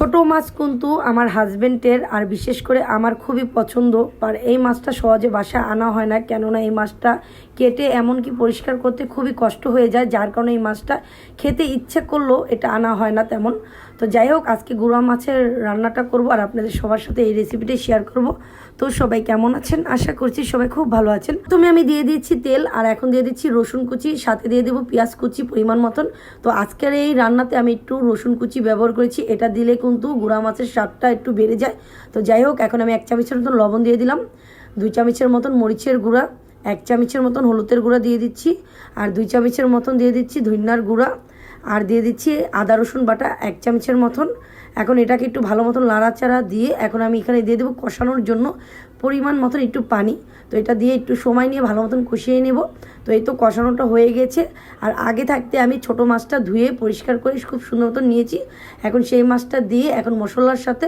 ছোট মাছ কিন্তু আমার হাজবেন্ডের আর বিশেষ করে আমার খুবই পছন্দ। আর এই মাছটা সহজে বাসায় আনা হয় না, কেননা এই মাছটা কেটে এমনকি পরিষ্কার করতে খুবই কষ্ট হয়ে যায়, যার কারণে এই মাছটা খেতে ইচ্ছে করলেও এটা আনা হয় না তেমন। তো যাই হোক, আজকে গুঁড়া মাছের রান্নাটা করব আর আপনাদের সবার সাথে এই রেসিপিটাই শেয়ার করব। তো সবাই কেমন আছেন? আশা করছি সবাই খুব ভালো আছেন। তুমি আমি দিয়ে দিয়েছি তেল, আর এখন দিয়ে দিচ্ছি রসুন কুচি, সাথে দিয়ে দেবো পেঁয়াজ কুচি পরিমাণ মতন। তো আজকের এই রান্নাতে আমি একটু রসুন কুচি ব্যবহার করেছি, এটা দিলে কিন্তু গুঁড়া মাছের স্বাদটা একটু বেড়ে যায়। তো যাই হোক, এখন আমি 1 চামচের মতন লবণ দিয়ে দিলাম, 2 চামচের মতন মরিচের গুঁড়া, 1 চামচের মতন হলুদের গুঁড়া দিয়ে দিচ্ছি, আর 2 চামচের মতন দিয়ে দিচ্ছি ধনিয়ার গুঁড়া, আর দিয়ে দিচ্ছি আদা রসুন বাটা 1 চামচের মতন। এখন এটাকে একটু ভালো মতন নাড়াচাড়া দিয়ে এখন আমি এখানে দিয়ে দেবো কষানোর জন্য পরিমাণ মতন একটু পানি। তো এটা দিয়ে একটু সময় নিয়ে ভালো মতন কষিয়ে নেব। তো এই তো কষানোটা হয়ে গেছে। আর আগে থাকতে আমি ছোট মাছটা ধুয়ে পরিষ্কার করে খুব সুন্দর মতন নিয়েছি। এখন সেই মাছটা দিয়ে এখন মশলার সাথে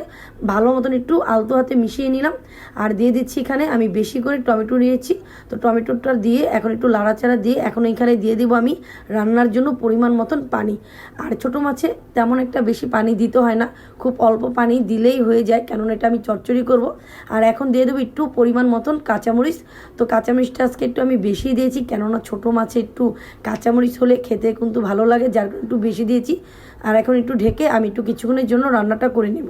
ভালো মতন একটু আলতো হাতে মিশিয়ে নিলাম। আর দিয়ে দিচ্ছি এখানে আমি বেশি করে টমেটো নিয়েছি। তো টমেটোটা দিয়ে এখন একটু লাড়াচাড়া দিয়ে এখন এখানে দিয়ে দেবো আমি রান্নার জন্য পরিমাণ মতন পানি। আর ছোটো মাছে তেমন একটা বেশি পানি দিতে হয় না, খুব অল্প পানি দিলেই হয়ে যায়, কেননা এটা আমি চচ্চড়ি করব। আর এখন দিয়ে দেবো একটু পরিমাণ মতন কাঁচামরিচ। তো কাঁচামরিচটা আজকে একটু আমি বেশি দিয়েছি, কেননা ছোটো মাছে একটু কাঁচামরিচ হলে খেতে কিন্তু ভালো লাগে, যার একটু বেশি দিয়েছি। আর এখন একটু ঢেকে আমি একটু কিছুক্ষণের জন্য রান্নাটা করে নেব।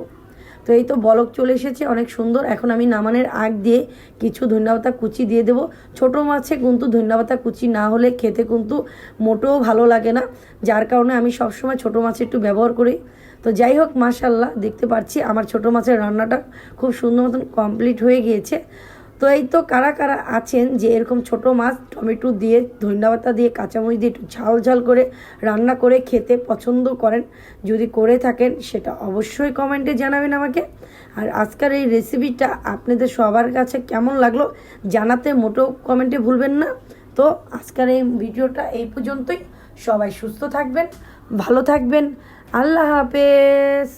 তো এই তো বলক চলে এসেছে অনেক সুন্দর। এখন আমি নামানোর আগ দিয়ে কিছু ধনিয়া কুচি দিয়ে দেবো। ছোটো মাছে কিন্তু ধনিয়া কুচি না হলে খেতে কিন্তু মোটেও ভালো লাগে না, যার কারণে আমি সবসময় ছোটো মাছ একটু ব্যবহার করি। তো যাই হোক, মাশাআল্লাহ দেখতে পাচ্ছি আমার ছোটো মাছের রান্নাটা খুব সুন্দর মতন কমপ্লিট হয়ে গিয়েছে। তো এই তো কারা কারা আছেন যে এরকম ছোটো মাছ টমেটো দিয়ে ধনিয়া দিয়ে কাঁচামরিচ দিয়ে একটু ঝাল ঝাল করে রান্না করে খেতে পছন্দ করেন? যদি করে থাকেন সেটা অবশ্যই কমেন্টে জানাবেন আমাকে। আর আজকের এই রেসিপিটা আপনাদের সবার কাছে কেমন লাগলো জানাতে মোটেও কমেন্টে ভুলবেন না। তো আজকের এই ভিডিওটা এই পর্যন্তই। সবাই সুস্থ থাকবেন, ভালো থাকবেন। আল্লাহ হাফেজ।